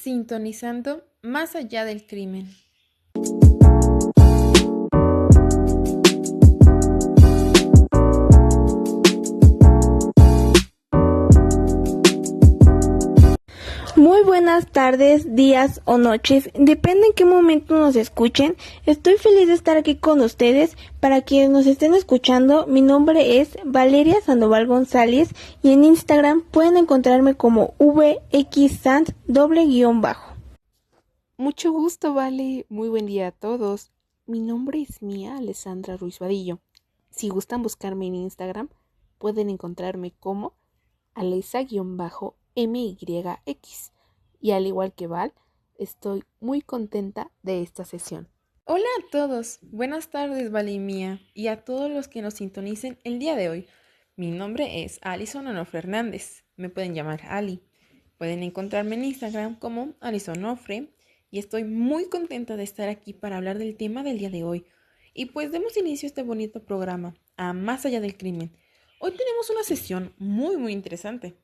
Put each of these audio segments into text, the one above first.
Sintonizando más allá del crimen. Muy buenas tardes, días o noches, depende en qué momento nos escuchen. Estoy feliz de estar aquí con ustedes. Para quienes nos estén escuchando, mi nombre es Valeria Sandoval González y en Instagram pueden encontrarme como vxsant_. Mucho gusto, Vale. Muy buen día a todos. Mi nombre es Mía Alessandra Ruiz Vadillo. Si gustan buscarme en Instagram, pueden encontrarme como Alesa_MYX. Y al igual que Val, estoy muy contenta de esta sesión. Hola a todos, buenas tardes Valimía y a todos los que nos sintonicen el día de hoy. Mi nombre es Alison Onofre Hernández, me pueden llamar Ali. Pueden encontrarme en Instagram como Alison Onofre y estoy muy contenta de estar aquí para hablar del tema del día de hoy. Y pues demos inicio a este bonito programa, a Más allá del crimen. Hoy tenemos una sesión muy interesante.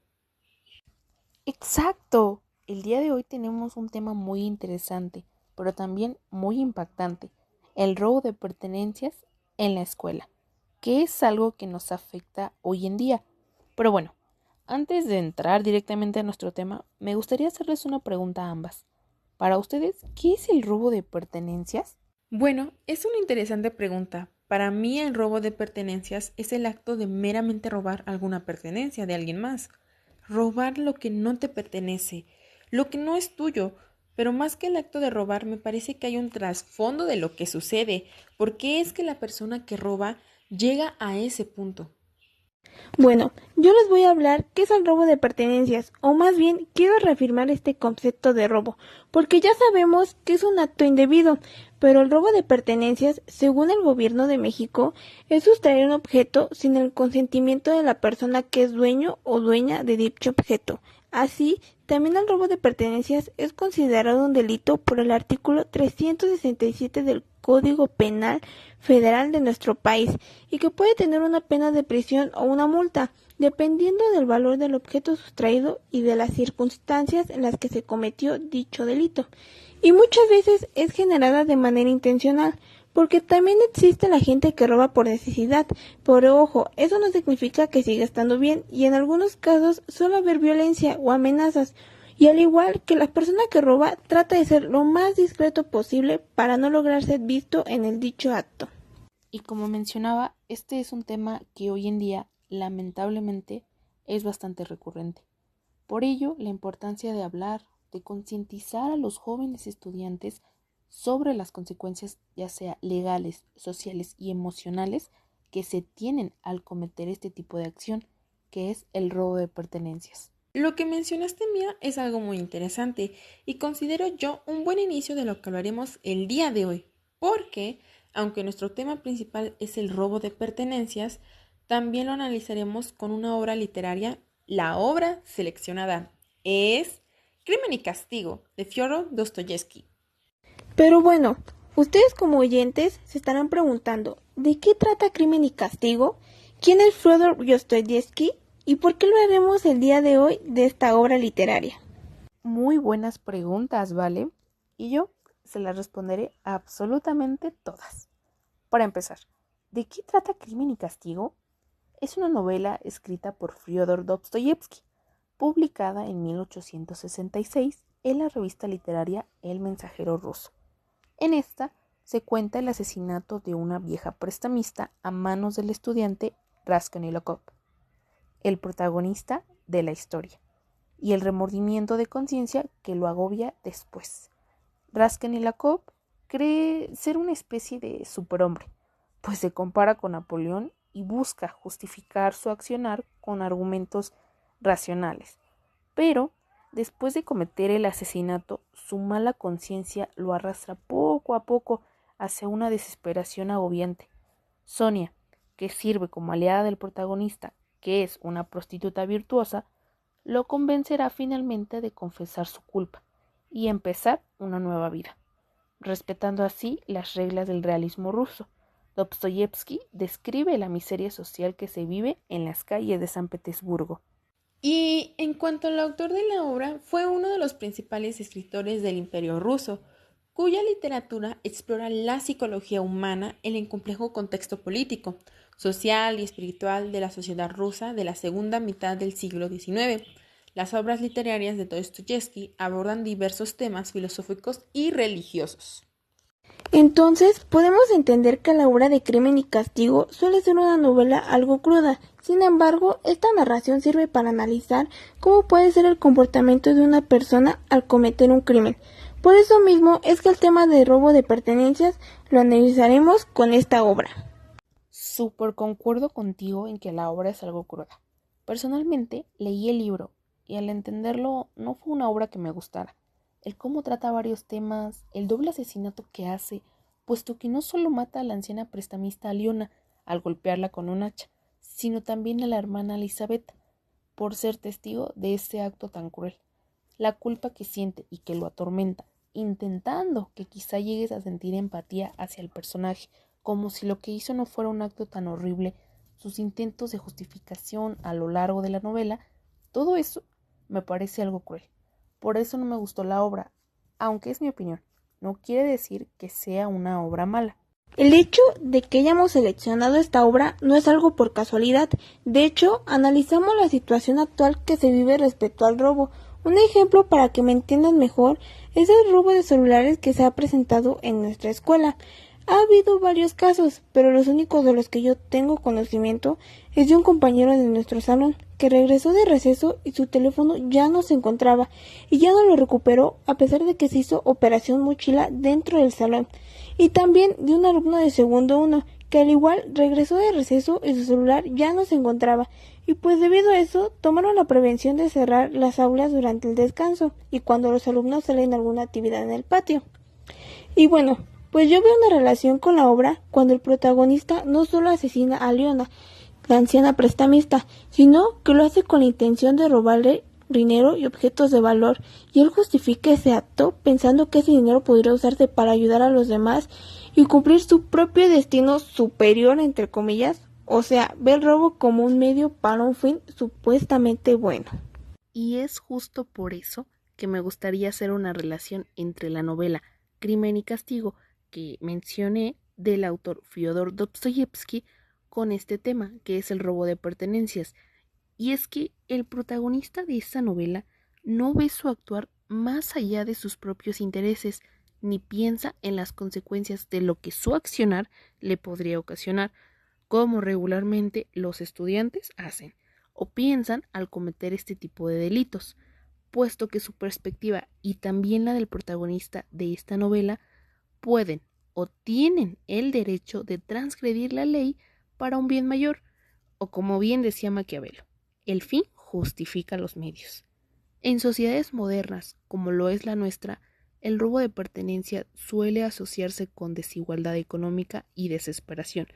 Exacto. El día de hoy tenemos un tema muy interesante, pero también muy impactante, el robo de pertenencias en la escuela, que es algo que nos afecta hoy en día. Pero bueno, antes de entrar directamente a nuestro tema, me gustaría hacerles una pregunta a ambas. Para ustedes, ¿qué es el robo de pertenencias? Bueno, es una interesante pregunta. Para mí el robo de pertenencias es el acto de meramente robar alguna pertenencia de alguien más. Robar lo que no te pertenece, lo que no es tuyo. Pero más que el acto de robar, me parece que hay un trasfondo de lo que sucede. ¿Por qué es que la persona que roba llega a ese punto? Bueno, yo les voy a hablar qué es el robo de pertenencias, o más bien quiero reafirmar este concepto de robo, porque ya sabemos que es un acto indebido, pero el robo de pertenencias, según el gobierno de México, es sustraer un objeto sin el consentimiento de la persona que es dueño o dueña de dicho objeto. Así, también el robo de pertenencias es considerado un delito por el artículo 367 del Código Penal Federal de nuestro país y que puede tener una pena de prisión o una multa, dependiendo del valor del objeto sustraído y de las circunstancias en las que se cometió dicho delito. Y muchas veces es generada de manera intencional, porque también existe la gente que roba por necesidad, pero ojo, eso no significa que siga estando bien, y en algunos casos suele haber violencia o amenazas, y al igual que la persona que roba trata de ser lo más discreto posible para no lograr ser visto en el dicho acto. Y como mencionaba, este es un tema que hoy en día, lamentablemente, es bastante recurrente. Por ello, la importancia de hablar, de concientizar a los jóvenes estudiantes sobre las consecuencias, ya sea legales, sociales y emocionales, que se tienen al cometer este tipo de acción, que es el robo de pertenencias. Lo que mencionaste, Mía, es algo muy interesante y considero yo un buen inicio de lo que hablaremos el día de hoy, porque, aunque nuestro tema principal es el robo de pertenencias, también lo analizaremos con una obra literaria. La obra seleccionada es Crimen y Castigo, de Fyodor Dostoyevsky. Pero bueno, ustedes como oyentes se estarán preguntando, ¿de qué trata Crimen y Castigo? ¿Quién es Fyodor Dostoyevsky? ¿Y por qué lo haremos el día de hoy de esta obra literaria? Muy buenas preguntas, ¿vale? Y yo se las responderé absolutamente todas. Para empezar, ¿de qué trata Crimen y Castigo? Es una novela escrita por Fyodor Dostoyevsky, publicada en 1866 en la revista literaria El Mensajero Ruso. En esta se cuenta el asesinato de una vieja prestamista a manos del estudiante Raskolnikov, el protagonista de la historia, y el remordimiento de conciencia que lo agobia después. Raskolnikov cree ser una especie de superhombre, pues se compara con Napoleón y busca justificar su accionar con argumentos racionales. Pero, después de cometer el asesinato, su mala conciencia lo arrastra poco a poco hacia una desesperación agobiante. Sonia, que sirve como aliada del protagonista, que es una prostituta virtuosa, lo convencerá finalmente de confesar su culpa y empezar una nueva vida, respetando así las reglas del realismo ruso. Dostoyevsky describe la miseria social que se vive en las calles de San Petersburgo. Y en cuanto al autor de la obra, fue uno de los principales escritores del Imperio ruso, cuya literatura explora la psicología humana en el complejo contexto político, social y espiritual de la sociedad rusa de la segunda mitad del siglo XIX. Las obras literarias de Dostoyevsky abordan diversos temas filosóficos y religiosos. Entonces, podemos entender que la obra de Crimen y Castigo suele ser una novela algo cruda. Sin embargo, esta narración sirve para analizar cómo puede ser el comportamiento de una persona al cometer un crimen. Por eso mismo es que el tema de robo de pertenencias lo analizaremos con esta obra. Súper concuerdo contigo en que la obra es algo cruda. Personalmente leí el libro y al entenderlo no fue una obra que me gustara. El cómo trata varios temas, el doble asesinato que hace, puesto que no solo mata a la anciana prestamista Aliona al golpearla con un hacha, sino también a la hermana Elizabeth por ser testigo de ese acto tan cruel. La culpa que siente y que lo atormenta, intentando que quizá llegues a sentir empatía hacia el personaje, como si lo que hizo no fuera un acto tan horrible, sus intentos de justificación a lo largo de la novela, todo eso me parece algo cruel. Por eso no me gustó la obra, aunque es mi opinión. No quiere decir que sea una obra mala. El hecho de que hayamos seleccionado esta obra no es algo por casualidad. De hecho, analizamos la situación actual que se vive respecto al robo. Un ejemplo para que me entiendan mejor es el robo de celulares que se ha presentado en nuestra escuela. Ha habido varios casos, pero los únicos de los que yo tengo conocimiento es de un compañero de nuestro salón que regresó de receso y su teléfono ya no se encontraba y ya no lo recuperó a pesar de que se hizo operación mochila dentro del salón. Y también de un alumno de segundo uno que al igual regresó de receso y su celular ya no se encontraba. Y pues debido a eso tomaron la prevención de cerrar las aulas durante el descanso y cuando los alumnos salen a alguna actividad en el patio. Y bueno, pues yo veo una relación con la obra cuando el protagonista no solo asesina a Leona, la anciana prestamista, sino que lo hace con la intención de robarle dinero y objetos de valor, y él justifica ese acto pensando que ese dinero podría usarse para ayudar a los demás y cumplir su propio destino superior, entre comillas, o sea, ve el robo como un medio para un fin supuestamente bueno. Y es justo por eso que me gustaría hacer una relación entre la novela Crimen y Castigo que mencioné del autor Fyodor Dostoyevsky con este tema, que es el robo de pertenencias. Y es que el protagonista de esta novela no ve su actuar más allá de sus propios intereses, ni piensa en las consecuencias de lo que su accionar le podría ocasionar, como regularmente los estudiantes hacen o piensan al cometer este tipo de delitos, puesto que su perspectiva y también la del protagonista de esta novela pueden o tienen el derecho de transgredir la ley para un bien mayor, o como bien decía Maquiavelo, el fin justifica los medios. En sociedades modernas, como lo es la nuestra, el robo de pertenencia suele asociarse con desigualdad económica y desesperación,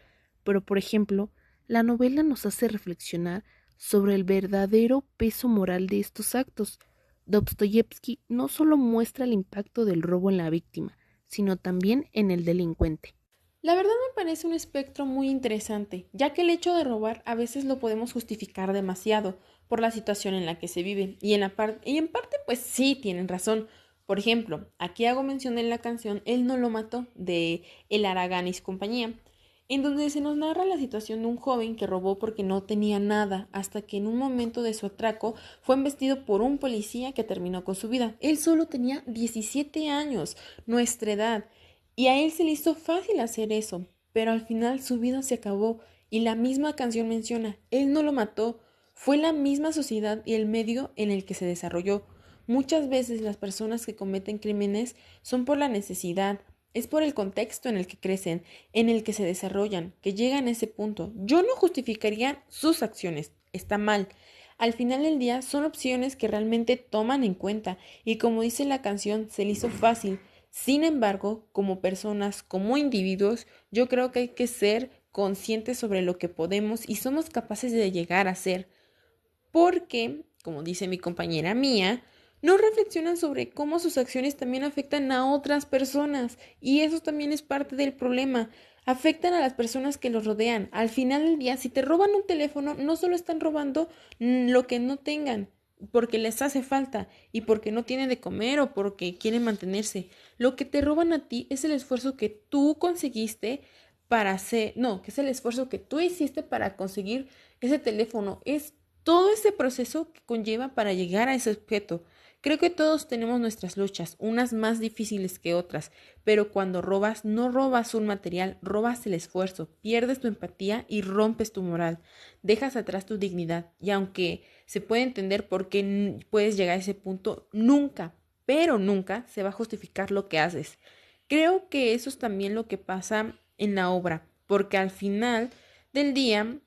pero por ejemplo, la novela nos hace reflexionar sobre el verdadero peso moral de estos actos. Dostoyevsky no solo muestra el impacto del robo en la víctima, sino también en el delincuente. La verdad me parece un espectro muy interesante, ya que el hecho de robar a veces lo podemos justificar demasiado por la situación en la que se vive, y en parte pues sí tienen razón. Por ejemplo, aquí hago mención en la canción Él no lo mató de El Araganis compañía, en donde se nos narra la situación de un joven que robó porque no tenía nada, hasta que en un momento de su atraco fue embestido por un policía que terminó con su vida. Él solo tenía 17 años, nuestra edad, y a él se le hizo fácil hacer eso, pero al final su vida se acabó y la misma canción menciona, él no lo mató, fue la misma sociedad y el medio en el que se desarrolló. Muchas veces las personas que cometen crímenes son por la necesidad, es por el contexto en el que crecen, en el que se desarrollan, que llegan a ese punto. Yo no justificaría sus acciones, está mal. Al final del día son opciones que realmente toman en cuenta y como dice la canción, se le hizo fácil. Sin embargo, como personas, como individuos, yo creo que hay que ser conscientes sobre lo que podemos y somos capaces de llegar a ser. Porque, como dice mi compañera Mía, no reflexionan sobre cómo sus acciones también afectan a otras personas y eso también es parte del problema. afectan a las personas que los rodean. Al final del día, si te roban un teléfono, no solo están robando lo que no tengan, porque les hace falta y porque no tienen de comer o porque quieren mantenerse. Lo que te roban a ti es el esfuerzo que tú conseguiste para hacer, no, que es el esfuerzo que tú hiciste para conseguir ese teléfono. Es todo ese proceso que conlleva para llegar a ese objeto. Creo que todos tenemos nuestras luchas, unas más difíciles que otras, pero cuando robas, no robas un material, robas el esfuerzo, pierdes tu empatía y rompes tu moral, dejas atrás tu dignidad. Y aunque se puede entender por qué puedes llegar a ese punto, nunca, pero nunca se va a justificar lo que haces. Creo que eso es también lo que pasa en la obra, porque al final del día,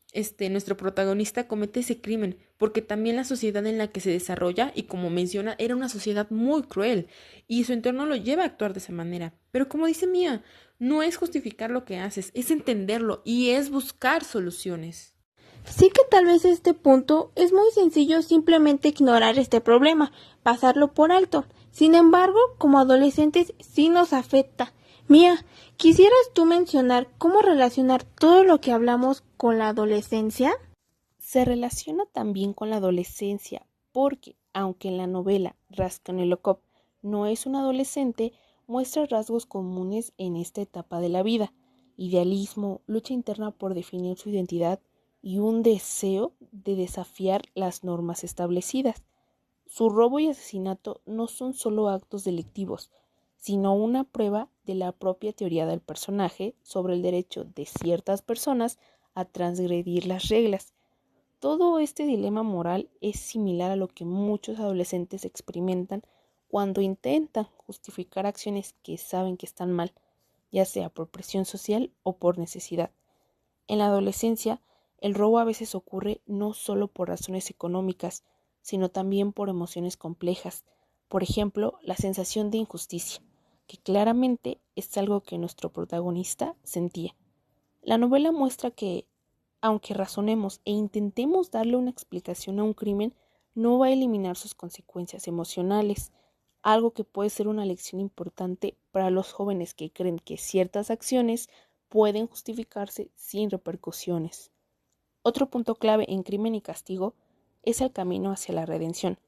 nuestro protagonista comete ese crimen, porque también la sociedad en la que se desarrolla, y como menciona, era una sociedad muy cruel, y su entorno lo lleva a actuar de esa manera. Pero como dice Mía, no es justificar lo que haces, es entenderlo y es buscar soluciones. Sí que tal vez este punto es muy sencillo simplemente ignorar este problema, pasarlo por alto. Sin embargo, como adolescentes sí nos afecta. Mía, ¿quisieras tú mencionar cómo relacionar todo lo que hablamos con la adolescencia? Se relaciona también con la adolescencia porque, aunque en la novela Raskolnikov no es un adolescente, muestra rasgos comunes en esta etapa de la vida: idealismo, lucha interna por definir su identidad y un deseo de desafiar las normas establecidas. Su robo y asesinato no son solo actos delictivos, sino una prueba de la propia teoría del personaje sobre el derecho de ciertas personas a transgredir las reglas. Todo este dilema moral es similar a lo que muchos adolescentes experimentan cuando intentan justificar acciones que saben que están mal, ya sea por presión social o por necesidad. En la adolescencia, el robo a veces ocurre no solo por razones económicas, sino también por emociones complejas. Por ejemplo, la sensación de injusticia, que claramente es algo que nuestro protagonista sentía. La novela muestra que, aunque razonemos e intentemos darle una explicación a un crimen, no va a eliminar sus consecuencias emocionales, algo que puede ser una lección importante para los jóvenes que creen que ciertas acciones pueden justificarse sin repercusiones. Otro punto clave en Crimen y Castigo es el camino hacia la redención,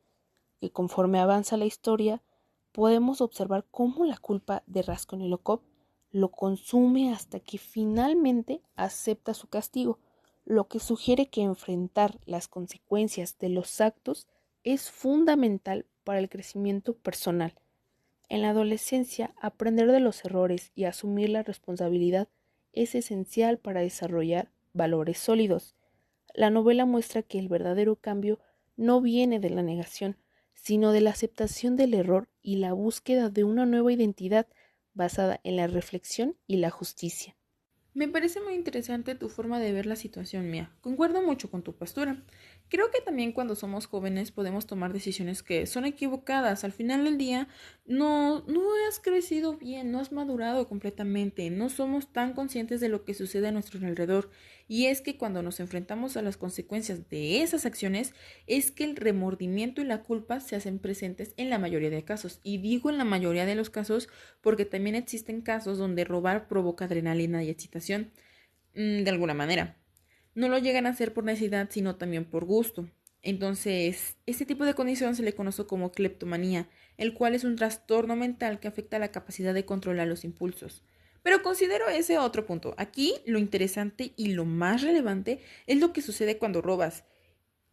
que conforme avanza la historia, podemos observar cómo la culpa de Raskolnikov lo consume hasta que finalmente acepta su castigo, lo que sugiere que enfrentar las consecuencias de los actos es fundamental para el crecimiento personal. En la adolescencia, aprender de los errores y asumir la responsabilidad es esencial para desarrollar valores sólidos. La novela muestra que el verdadero cambio no viene de la negación, sino de la aceptación del error y la búsqueda de una nueva identidad basada en la reflexión y la justicia. Me parece muy interesante tu forma de ver la situación, Mía. Concuerdo mucho con tu postura. Creo que también cuando somos jóvenes podemos tomar decisiones que son equivocadas. Al final del día, no has crecido bien, no has madurado completamente, no somos tan conscientes de lo que sucede a nuestro alrededor. Y es que cuando nos enfrentamos a las consecuencias de esas acciones, es que el remordimiento y la culpa se hacen presentes en la mayoría de casos. Y digo en la mayoría de los casos porque también existen casos donde robar provoca adrenalina y excitación, de alguna manera. No lo llegan a hacer por necesidad, sino también por gusto. Entonces, este tipo de condición se le conoce como cleptomanía, el cual es un trastorno mental que afecta la capacidad de controlar los impulsos. Pero considero ese otro punto. Aquí lo interesante y lo más relevante es lo que sucede cuando robas.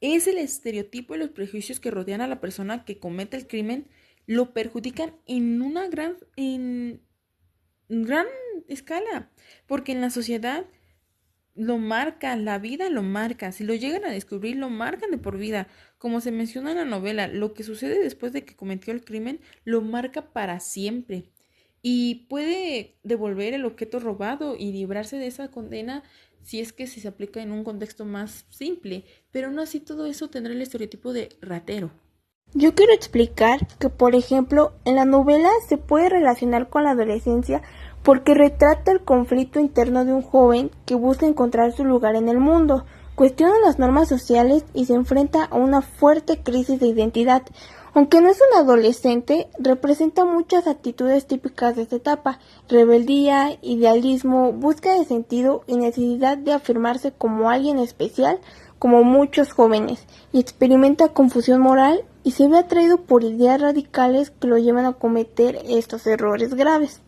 Es el estereotipo y los prejuicios que rodean a la persona que comete el crimen lo perjudican en gran escala, porque en la sociedad lo marca, la vida lo marca, si lo llegan a descubrir lo marcan de por vida. Como se menciona en la novela, lo que sucede después de que cometió el crimen lo marca para siempre y puede devolver el objeto robado y librarse de esa condena si es que se aplica en un contexto más simple, pero no así todo eso tendrá el estereotipo de ratero. Yo quiero explicar que, por ejemplo, en la novela se puede relacionar con la adolescencia porque retrata el conflicto interno de un joven que busca encontrar su lugar en el mundo, cuestiona las normas sociales y se enfrenta a una fuerte crisis de identidad. Aunque no es un adolescente, representa muchas actitudes típicas de esta etapa: rebeldía, idealismo, búsqueda de sentido y necesidad de afirmarse como alguien especial, como muchos jóvenes, y experimenta confusión moral y se ve atraído por ideas radicales que lo llevan a cometer estos errores graves.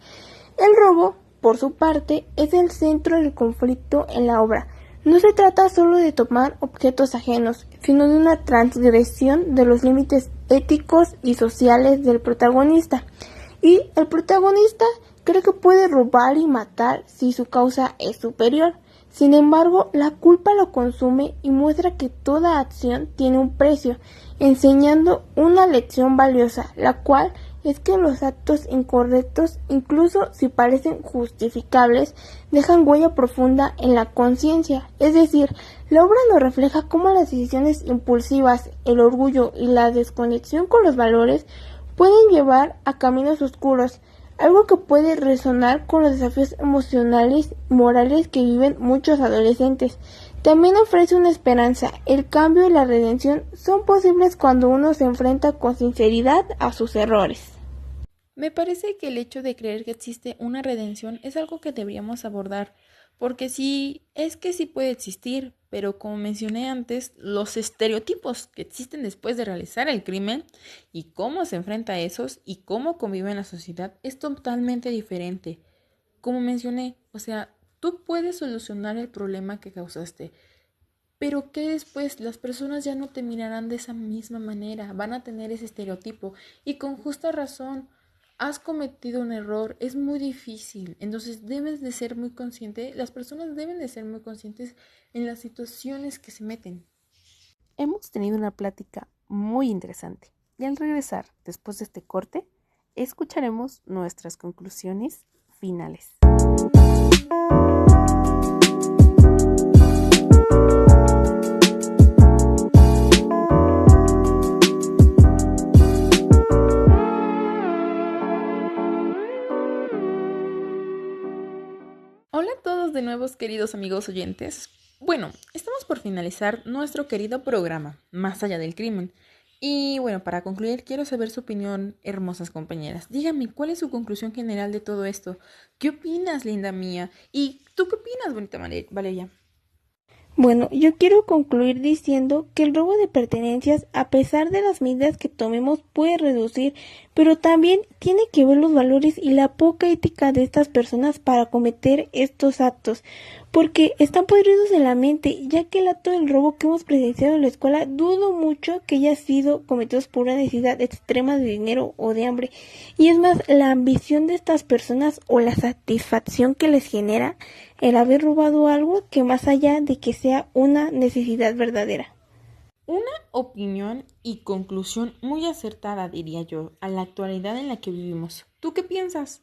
El robo, por su parte, es el centro del conflicto en la obra. No se trata solo de tomar objetos ajenos, sino de una transgresión de los límites éticos y sociales del protagonista. Y el protagonista cree que puede robar y matar si su causa es superior. Sin embargo, la culpa lo consume y muestra que toda acción tiene un precio, enseñando una lección valiosa, la cual es que los actos incorrectos, incluso si parecen justificables, dejan huella profunda en la conciencia. Es decir, la obra nos refleja cómo las decisiones impulsivas, el orgullo y la desconexión con los valores pueden llevar a caminos oscuros, algo que puede resonar con los desafíos emocionales y morales que viven muchos adolescentes. También ofrece una esperanza. El cambio y la redención son posibles cuando uno se enfrenta con sinceridad a sus errores. Me parece que el hecho de creer que existe una redención es algo que deberíamos abordar, porque sí, es que sí puede existir, pero como mencioné antes, los estereotipos que existen después de realizar el crimen y cómo se enfrenta a esos y cómo convive en la sociedad es totalmente diferente. Como mencioné, o sea, tú puedes solucionar el problema que causaste, pero que después las personas ya no te mirarán de esa misma manera, van a tener ese estereotipo y con justa razón. Has cometido un error, es muy difícil, entonces debes de ser muy consciente, las personas deben de ser muy conscientes en las situaciones que se meten. Hemos tenido una plática muy interesante y al regresar, después de este corte, escucharemos nuestras conclusiones finales. Hola a todos de nuevo, queridos amigos oyentes. Bueno, estamos por finalizar nuestro querido programa, Más allá del crimen. Y bueno, para concluir, quiero saber su opinión, hermosas compañeras. Díganme, ¿cuál es su conclusión general de todo esto? ¿Qué opinas, linda mía? ¿Y tú qué opinas, bonita Valeria? Bueno, yo quiero concluir diciendo que el robo de pertenencias, a pesar de las medidas que tomemos, puede reducir, pero también tiene que ver los valores y la poca ética de estas personas para cometer estos actos, porque están podridos en la mente, ya que el acto del robo que hemos presenciado en la escuela dudo mucho que haya sido cometido por una necesidad extrema de dinero o de hambre, y es más la ambición de estas personas o la satisfacción que les genera el haber robado algo que más allá de que sea una necesidad verdadera. Una opinión y conclusión muy acertada, diría yo, a la actualidad en la que vivimos. ¿Tú qué piensas?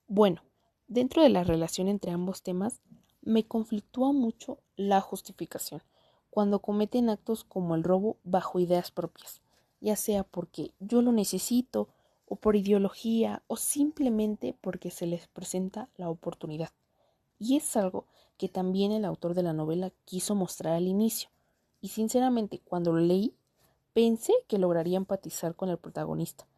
Bueno, dentro de la relación entre ambos temas, me conflictúa mucho la justificación, cuando cometen actos como el robo bajo ideas propias, ya sea porque yo lo necesito, o por ideología, o simplemente porque se les presenta la oportunidad. Y es algo que también el autor de la novela quiso mostrar al inicio. Y sinceramente, cuando lo leí, pensé que lograría empatizar con el protagonista.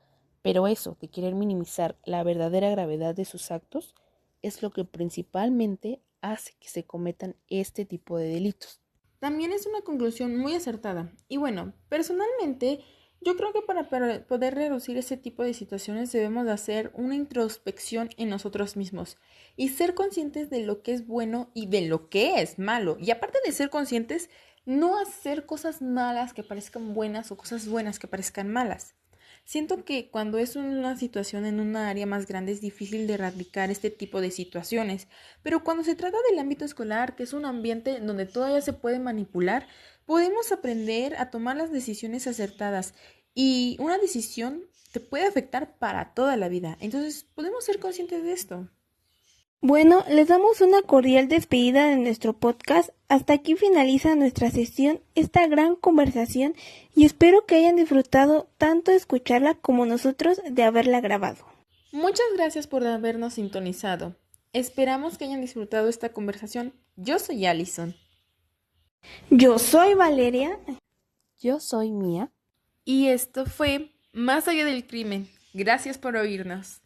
Pero eso de querer minimizar la verdadera gravedad de sus actos es lo que principalmente hace que se cometan este tipo de delitos. También es una conclusión muy acertada. Y bueno, personalmente, yo creo que para poder reducir ese tipo de situaciones debemos de hacer una introspección en nosotros mismos y ser conscientes de lo que es bueno y de lo que es malo. Y aparte de ser conscientes, no hacer cosas malas que parezcan buenas o cosas buenas que parezcan malas. Siento que cuando es una situación en una área más grande es difícil de erradicar este tipo de situaciones, pero cuando se trata del ámbito escolar, que es un ambiente donde todavía se puede manipular, podemos aprender a tomar las decisiones acertadas y una decisión te puede afectar para toda la vida. Entonces, podemos ser conscientes de esto. Bueno, les damos una cordial despedida de nuestro podcast. Hasta aquí finaliza nuestra sesión, esta gran conversación, y espero que hayan disfrutado tanto de escucharla como nosotros de haberla grabado. Muchas gracias por habernos sintonizado. Esperamos que hayan disfrutado esta conversación. Yo soy Allison. Yo soy Valeria. Yo soy Mía. Y esto fue Más allá del crimen. Gracias por oírnos.